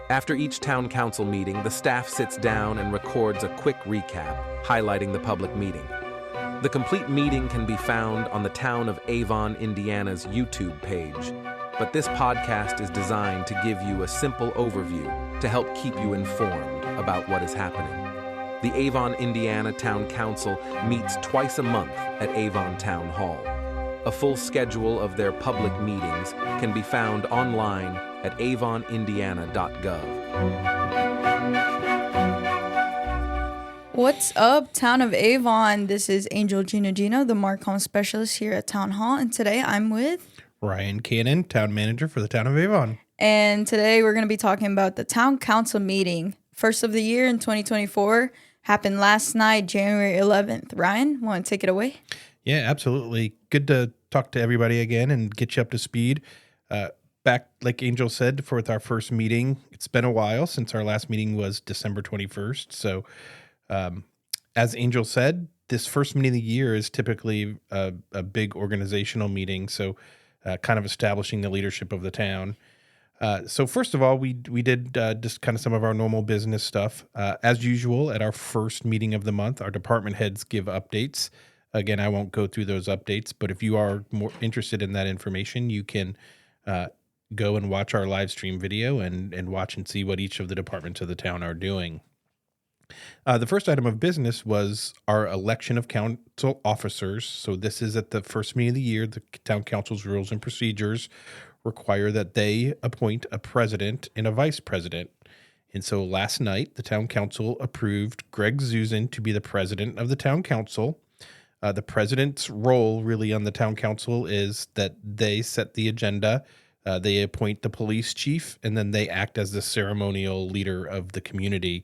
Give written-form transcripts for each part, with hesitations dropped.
After each town council meeting, the staff sits down and records a quick recap, highlighting the public meeting. The complete meeting can be found on the town of Avon, Indiana's YouTube page, but this podcast is designed to give you a simple overview to help keep you informed about what is happening. The Avon, Indiana Town Council meets twice a month at Avon Town Hall. A full schedule of their public meetings can be found online at avonindiana.gov. What's up, Town of Avon? This is Angel Gino, the Marcom specialist here at Town Hall, and today I'm with Ryan Cannon, Town Manager for the Town of Avon. And today we're going to be talking about the Town Council meeting. First of the year in 2024, happened last night, January 11th. Ryan, want to take it away? Yeah, absolutely. Good to talk to everybody again and get you up to speed. Back, like Angel said, for our first meeting, it's been a while since our last meeting was December 21st. So, as Angel said, this first meeting of the year is typically a big organizational meeting. So, kind of establishing the leadership of the town. So first of all, we did just kind of some of our normal business stuff. As usual, at our first meeting of the month, our department heads give updates. Again, I won't go through those updates, but if you are more interested in that information, you can go and watch our live stream video and watch and see what each of the departments of the town are doing. The first item of business was our election of council officers. So this is at the first meeting of the year. The town council's rules and procedures require that they appoint a president and a vice president. And so last night, the town council approved Greg Zuzin to be the president of the town council. The president's role really on the town council is that they set the agenda, they appoint the police chief, and then they act as the ceremonial leader of the community.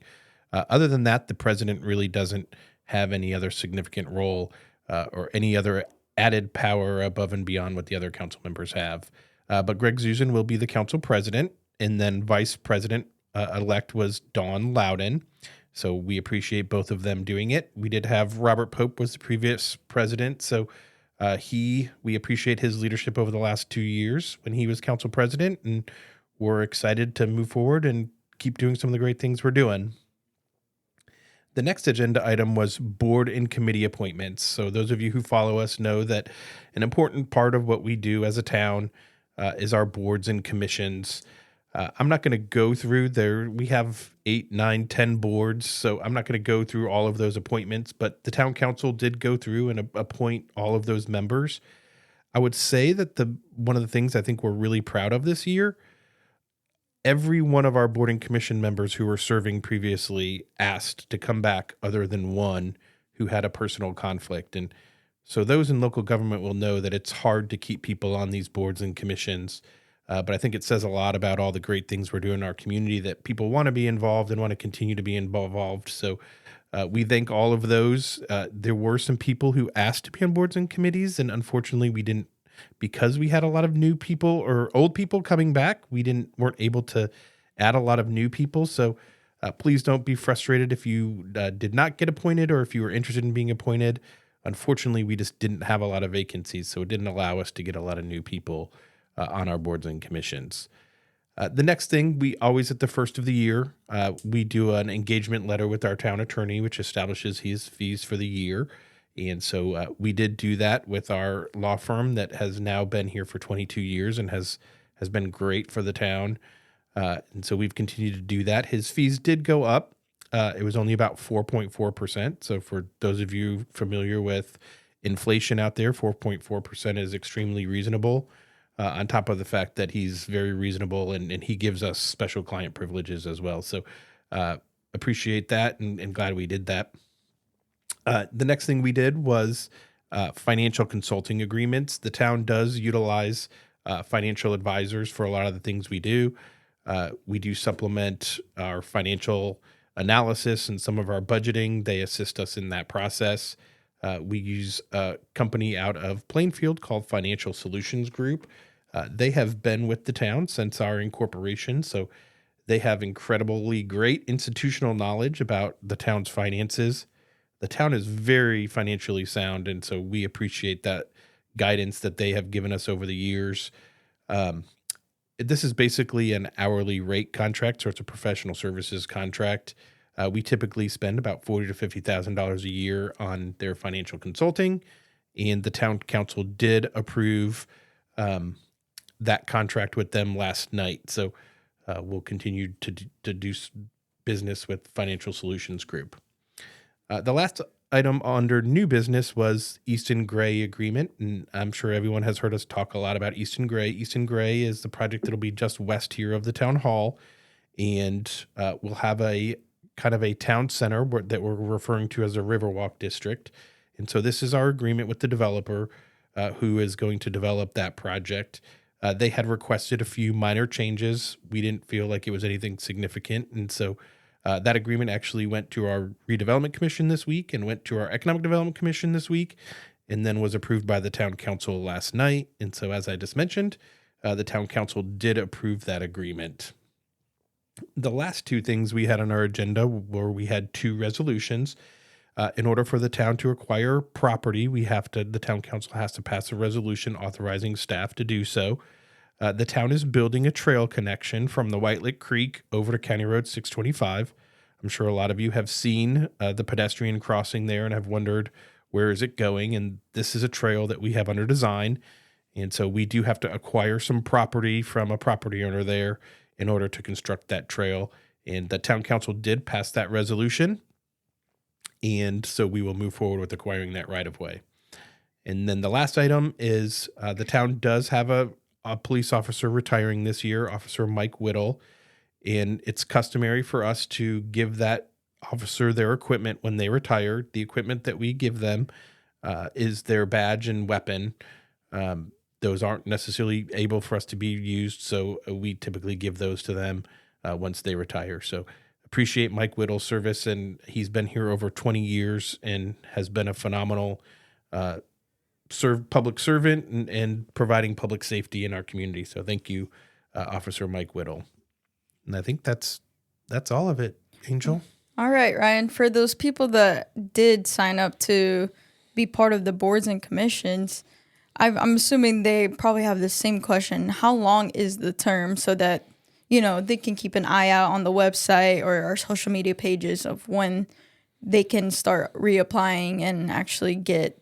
Other than that, the president really doesn't have any other significant role or any other added power above and beyond what the other council members have. But Greg Zuzin will be the council president, and then vice president elect was Dawn Loudon. So we appreciate both of them doing it. We did have Robert Pope was the previous president, so we appreciate his leadership over the last 2 years when he was council president, and we're excited to move forward and keep doing some of the great things we're doing. The next agenda item was board and committee appointments. So those of you who follow us know that an important part of what we do as a town is our boards and commissions. I'm not going to go through there. We have 8, 9, 10 boards, so I'm not going to go through all of those appointments, but the town council did go through and appoint all of those members. I would say that one of the things I think we're really proud of this year, every one of our board and commission members who were serving previously asked to come back other than one who had a personal conflict. And so those in local government will know that it's hard to keep people on these boards and commissions. But I think it says a lot about all the great things we're doing in our community that people want to be involved and want to continue to be involved. So we thank all of those. There were some people who asked to be on boards and committees, and unfortunately we didn't, because we had a lot of new people or old people coming back, weren't able to add a lot of new people. So please don't be frustrated if you did not get appointed or if you were interested in being appointed. Unfortunately, we just didn't have a lot of vacancies, so it didn't allow us to get a lot of new people on our boards and commissions. The next thing, we always at the first of the year, we do an engagement letter with our town attorney, which establishes his fees for the year. And so we did do that with our law firm that has now been here for 22 years and has been great for the town. And so we've continued to do that. His fees did go up. It was only about 4.4%. So for those of you familiar with inflation out there, 4.4% is extremely reasonable. On top of the fact that he's very reasonable and he gives us special client privileges as well. So appreciate that and glad we did that. The next thing we did was financial consulting agreements. The town does utilize financial advisors for a lot of the things we do. We do supplement our financial analysis and some of our budgeting. They assist us in that process. We use a company out of Plainfield called Financial Solutions Group. They have been with the town since our incorporation, so they have incredibly great institutional knowledge about the town's finances. The town is very financially sound, and so we appreciate that guidance that they have given us over the years. this is basically an hourly rate contract, so it's a professional services contract. We typically spend about $40,000 to $50,000 a year on their financial consulting, and the town council did approve that contract with them last night. So we'll continue to do business with Financial Solutions Group. The last item under new business was Easton Gray agreement, and I'm sure everyone has heard us talk a lot about Easton Gray. Easton Gray is the project that'll be just west here of the town hall, and we'll have a kind of a town center that we're referring to as a Riverwalk district. And so this is our agreement with the developer who is going to develop that project. They had requested a few minor changes. We didn't feel like it was anything significant, and so that agreement actually went to our redevelopment commission this week and went to our economic development commission this week, and then was approved by the town council last night. And so, as I just mentioned, the town council did approve that agreement. The last two things we had on our agenda were we had two resolutions. In order for the town to acquire property, the town council has to pass a resolution authorizing staff to do so. The town is building a trail connection from the White Lick Creek over to County Road 625. I'm sure a lot of you have seen the pedestrian crossing there and have wondered, where is it going? And this is a trail that we have under design. And so we do have to acquire some property from a property owner there in order to construct that trail. And the town council did pass that resolution. And so we will move forward with acquiring that right of way. And then the last item is the town does have a police officer retiring this year, Officer Mike Whittle. And it's customary for us to give that officer their equipment when they retire. The equipment that we give them is their badge and weapon. Those aren't necessarily able for us to be used, so we typically give those to them once they retire. So appreciate Mike Whittle's service, and he's been here over 20 years and has been a phenomenal public servant and providing public safety in our community. So thank you, Officer Mike Whittle. And I think that's all of it, Angel. All right, Ryan. For those people that did sign up to be part of the boards and commissions, I'm assuming they probably have the same question. How long is the term so that, they can keep an eye out on the website or our social media pages of when they can start reapplying and actually get,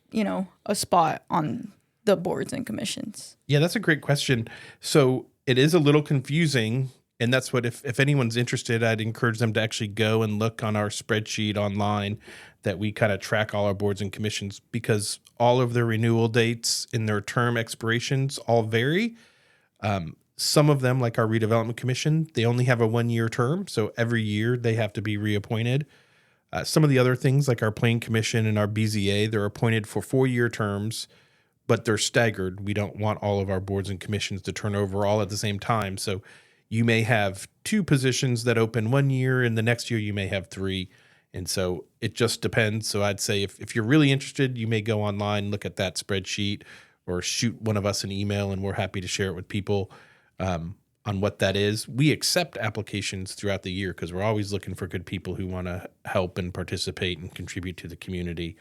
a spot on the boards and commissions? Yeah, that's a great question. So it is a little confusing. And that's what, if anyone's interested, I'd encourage them to actually go and look on our spreadsheet online that we kind of track all our boards and commissions, because all of their renewal dates and their term expirations all vary. Some of them, like our redevelopment commission, they only have a 1-year term. So every year they have to be reappointed. Some of the other things, like our Plain Commission and our BZA, they're appointed for 4-year terms, but they're staggered. We don't want all of our boards and commissions to turn over all at the same time. So you may have 2 positions that open 1 year, and the next year you may have 3. And so it just depends. So I'd say if you're really interested, you may go online, look at that spreadsheet, or shoot one of us an email, and we're happy to share it with people on what that is. We accept applications throughout the year because we're always looking for good people who want to help and participate and contribute to the community.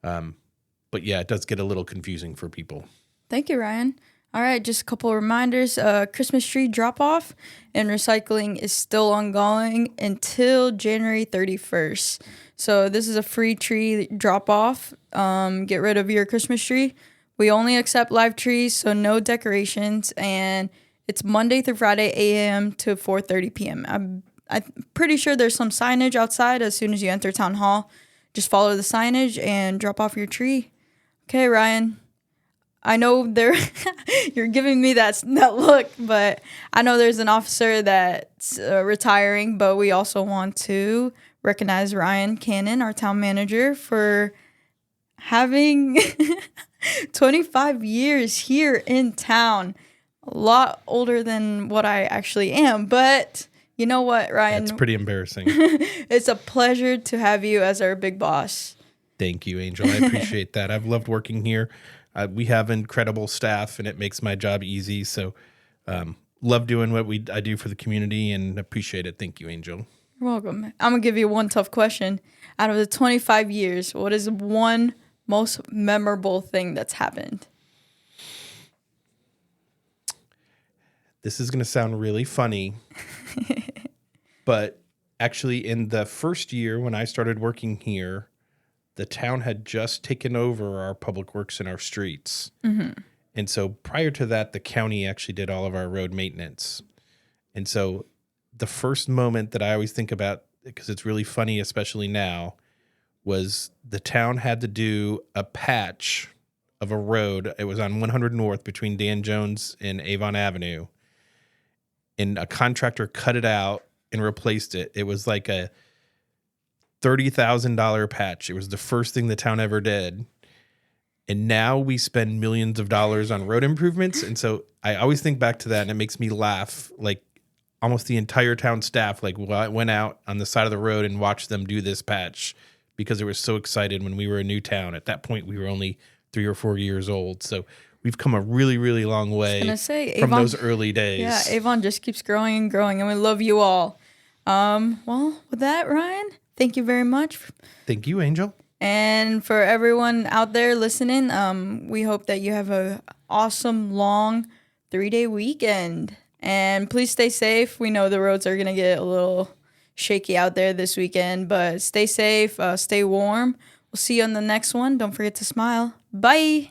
But yeah, it does get a little confusing for people. Thank you, Ryan. All right, just a couple of reminders. Christmas tree drop-off and recycling is still ongoing until January 31st. So this is a free tree drop-off. Get rid of your Christmas tree. We only accept live trees, so no decorations, and it's Monday through Friday, 8 a.m. to 4:30 p.m. I'm pretty sure there's some signage outside as soon as you enter Town Hall. Just follow the signage and drop off your tree. Okay, Ryan. I know you're giving me that look, but I know there's an officer that's retiring, but we also want to recognize Ryan Cannon, our town manager, for having 25 years here in town. A lot older than what I actually am, but you know what, Ryan? That's pretty embarrassing. It's a pleasure to have you as our big boss. Thank you, Angel. I appreciate that. I've loved working here. We have incredible staff, and it makes my job easy. So love doing what I do for the community and appreciate it. Thank you, Angel. You're welcome. I'm going to give you one tough question. Out of the 25 years, what is one most memorable thing that's happened? This is going to sound really funny, but actually in the first year when I started working here, the town had just taken over our public works and our streets. And so prior to that, the county actually did all of our road maintenance. And so the first moment that I always think about, because it's really funny, especially now, was the town had to do a patch of a road. It was on 100 North between Dan Jones and Avon Avenue. And a contractor cut it out and replaced it. It was like a $30,000 patch. It was the first thing the town ever did. And now we spend millions of dollars on road improvements. And so I always think back to that, and it makes me laugh. Like almost the entire town staff went out on the side of the road and watched them do this patch because they were so excited when we were a new town. At that point, we were only 3 or 4 years old. So we've come a really, really long way from those early days. Yeah, Avon just keeps growing and growing, and we love you all. Well, with that, Ryan, thank you very much. Thank you, Angel. And for everyone out there listening, we hope that you have an awesome, long 3-day weekend. And please stay safe. We know the roads are going to get a little shaky out there this weekend, but stay safe, stay warm. We'll see you on the next one. Don't forget to smile. Bye.